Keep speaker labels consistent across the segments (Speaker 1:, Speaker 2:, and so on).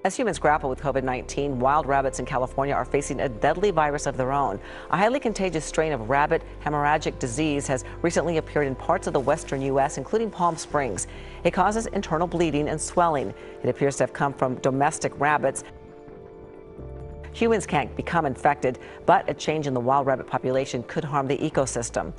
Speaker 1: As humans grapple with COVID-19, wild rabbits in California are facing a deadly virus of their own. A highly contagious strain of rabbit hemorrhagic disease has recently appeared in parts of the western U.S., including Palm Springs. It causes internal bleeding and swelling. It appears to have come from domestic rabbits. Humans can't become infected, but a change in the wild rabbit population could harm the ecosystem.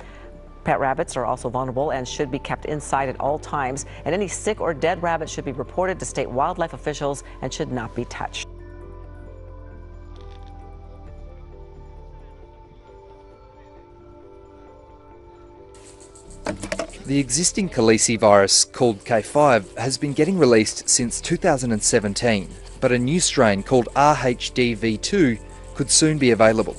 Speaker 1: Pet rabbits are also vulnerable and should be kept inside at all times, and any sick or dead rabbit should be reported to state wildlife officials and should not be touched.
Speaker 2: The existing Khaleesi virus, called K5, has been getting released since 2017, but a new strain called RHDV2 could soon be available.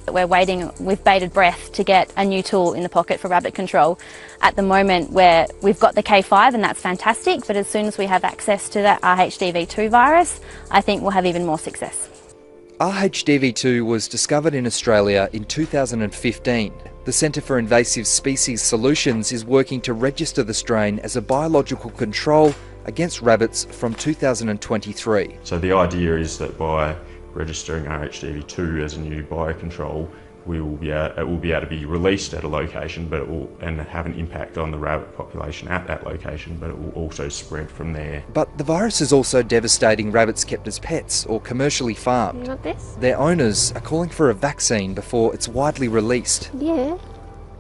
Speaker 3: We're waiting with bated breath to get a new tool in the pocket for rabbit control. At the moment, we've got the K5 and that's fantastic, but as soon as we have access to that RHDV2 virus, I think we'll have even more success.
Speaker 2: RHDV2 was discovered in Australia in 2015. The Centre for Invasive Species Solutions is working to register the strain as a biological control against rabbits from 2023.
Speaker 4: So the idea is that by registering RHDV2 as a new biocontrol, it will be able to be released at a location, but it will have an impact on the rabbit population at that location, but it will also spread from there.
Speaker 2: But the virus is also devastating rabbits kept as pets or commercially farmed.
Speaker 3: You want this?
Speaker 2: Their owners are calling for a vaccine before it's widely released.
Speaker 3: Yeah,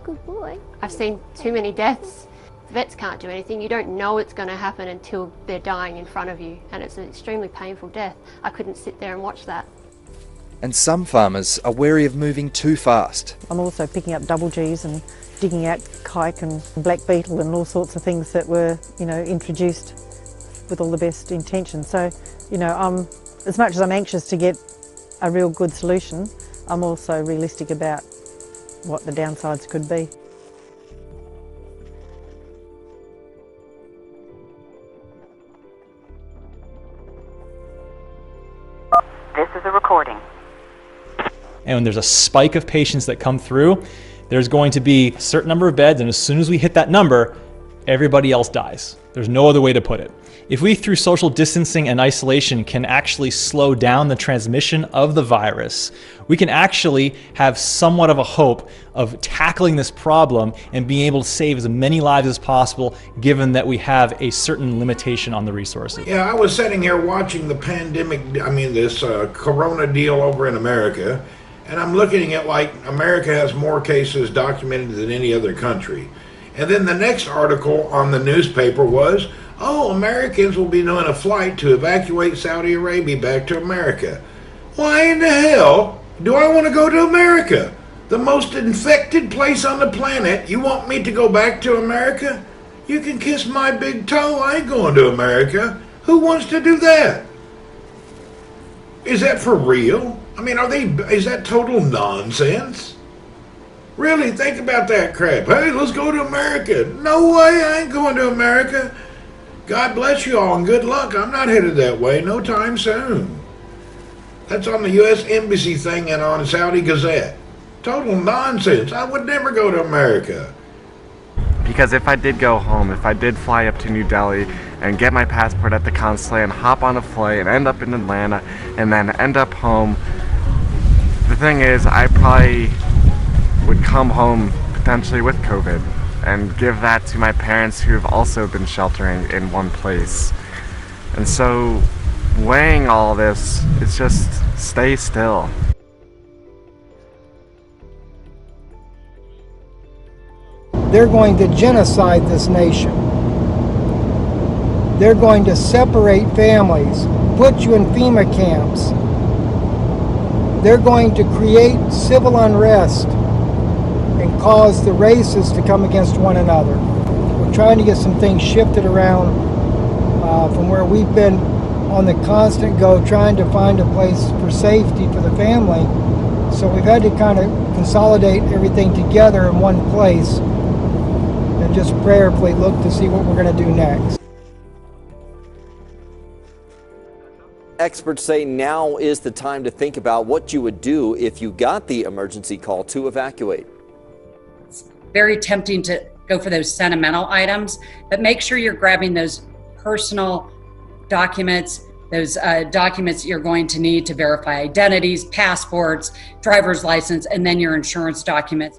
Speaker 3: good boy.
Speaker 5: I've seen too many deaths. Vets can't do anything. You don't know it's going to happen until they're dying in front of you, and it's an extremely painful death. I couldn't sit there and watch that.
Speaker 2: And some farmers are wary of moving too fast.
Speaker 6: I'm also picking up double Gs and digging out kike and black beetle and all sorts of things that were, introduced with all the best intentions. So, as much as I'm anxious to get a real good solution, I'm also realistic about what the downsides could be.
Speaker 1: This is a recording.
Speaker 7: And when there's a spike of patients that come through, there's going to be a certain number of beds, and as soon as we hit that number, everybody else dies. There's no other way to put it. If we, through social distancing and isolation, can actually slow down the transmission of the virus, we can actually have somewhat of a hope of tackling this problem and being able to save as many lives as possible, given that we have a certain limitation on the resources.
Speaker 8: Yeah, I was sitting here watching the pandemic, this corona deal over in America, and I'm looking at like America has more cases documented than any other country. And then the next article on the newspaper was, Americans will be doing a flight to evacuate Saudi Arabia back to America. Why in the hell do I want to go to America? The most infected place on the planet. You want me to go back to America? You can kiss my big toe. I ain't going to America. Who wants to do that? Is that for real? Is that total nonsense? Really, think about that crap. Hey, let's go to America. No way, I ain't going to America. God bless you all and good luck. I'm not headed that way no time soon. That's on the U.S. Embassy thing and on Saudi Gazette. Total nonsense. I would never go to America.
Speaker 9: Because if I did go home, if I did fly up to New Delhi and get my passport at the consulate and hop on a flight and end up in Atlanta and then end up home, the thing is, I probably would come home potentially with COVID and give that to my parents who have also been sheltering in one place. And so weighing all this, it's just stay still.
Speaker 10: They're going to genocide this nation. They're going to separate families, put you in FEMA camps. They're going to create civil unrest and cause the races to come against one another. We're trying to get some things shifted around from where we've been on the constant go, trying to find a place for safety for the family. So we've had to kind of consolidate everything together in one place and just prayerfully look to see what we're going to do next.
Speaker 11: Experts say now is the time to think about what you would do if you got the emergency call to evacuate.
Speaker 12: Very tempting to go for those sentimental items, but make sure you're grabbing those personal documents, those documents you're going to need to verify identities, passports, driver's license, and then your insurance documents.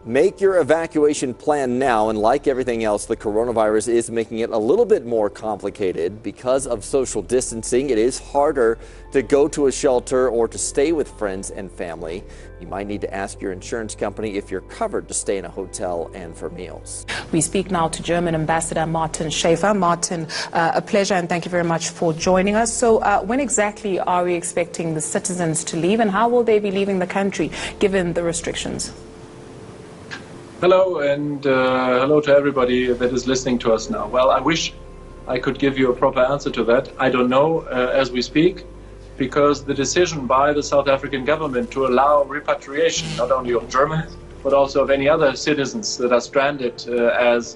Speaker 11: Make your evacuation plan now, and like everything else, the coronavirus is making it a little bit more complicated because of social distancing. It is harder to go to a shelter or to stay with friends and family. You might need to ask your insurance company if you're covered to stay in a hotel and for meals.
Speaker 13: We speak now to German Ambassador Martin Schäfer. Martin, a pleasure and thank you very much for joining us. So when exactly are we expecting the citizens to leave, and how will they be leaving the country given the restrictions?
Speaker 14: Hello, and hello to everybody that is listening to us now. Well, I wish I could give you a proper answer to that. I don't know as we speak, because the decision by the South African government to allow repatriation, not only of Germans, but also of any other citizens that are stranded as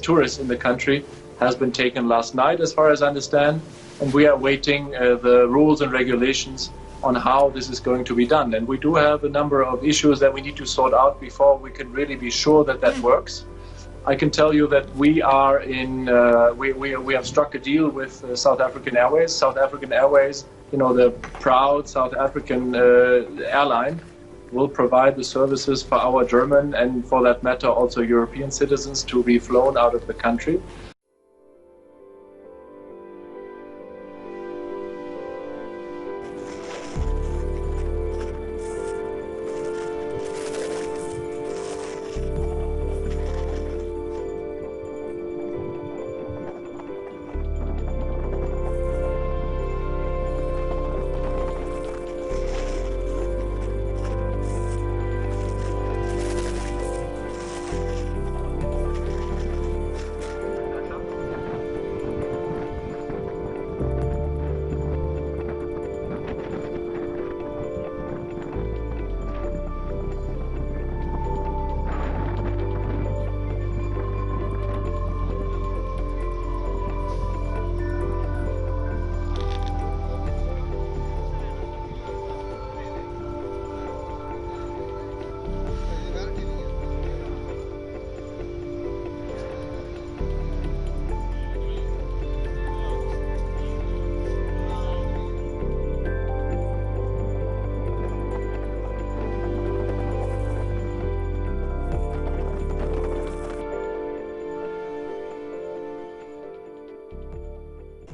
Speaker 14: tourists in the country, has been taken last night, as far as I understand, and we are waiting the rules and regulations on how this is going to be done. And we do have a number of issues that we need to sort out before we can really be sure that that works. I can tell you that we are in, we have struck a deal with South African Airways. South African Airways, you know, the proud South African airline, will provide the services for our German and, for that matter, also European citizens to be flown out of the country.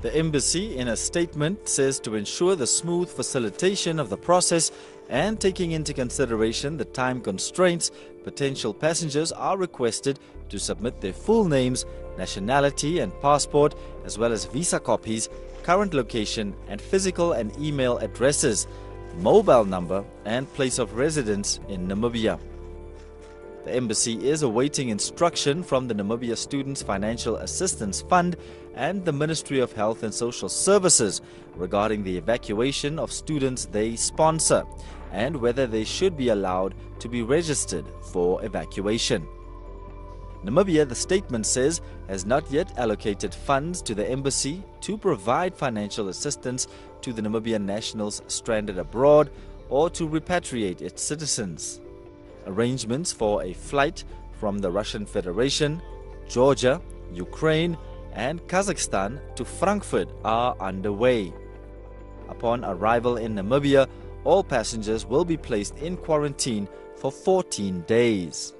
Speaker 15: The embassy, in a statement, says to ensure the smooth facilitation of the process and taking into consideration the time constraints, potential passengers are requested to submit their full names, nationality and passport, as well as visa copies, current location and physical and email addresses, mobile number and place of residence in Namibia. The embassy is awaiting instruction from the Namibia Students Financial Assistance Fund and the Ministry of Health and Social Services regarding the evacuation of students they sponsor and whether they should be allowed to be registered for evacuation. Namibia, the statement says, has not yet allocated funds to the embassy to provide financial assistance to the Namibian nationals stranded abroad or to repatriate its citizens. Arrangements for a flight from the Russian Federation, Georgia, Ukraine and Kazakhstan to Frankfurt are underway. Upon arrival in Namibia, all passengers will be placed in quarantine for 14 days.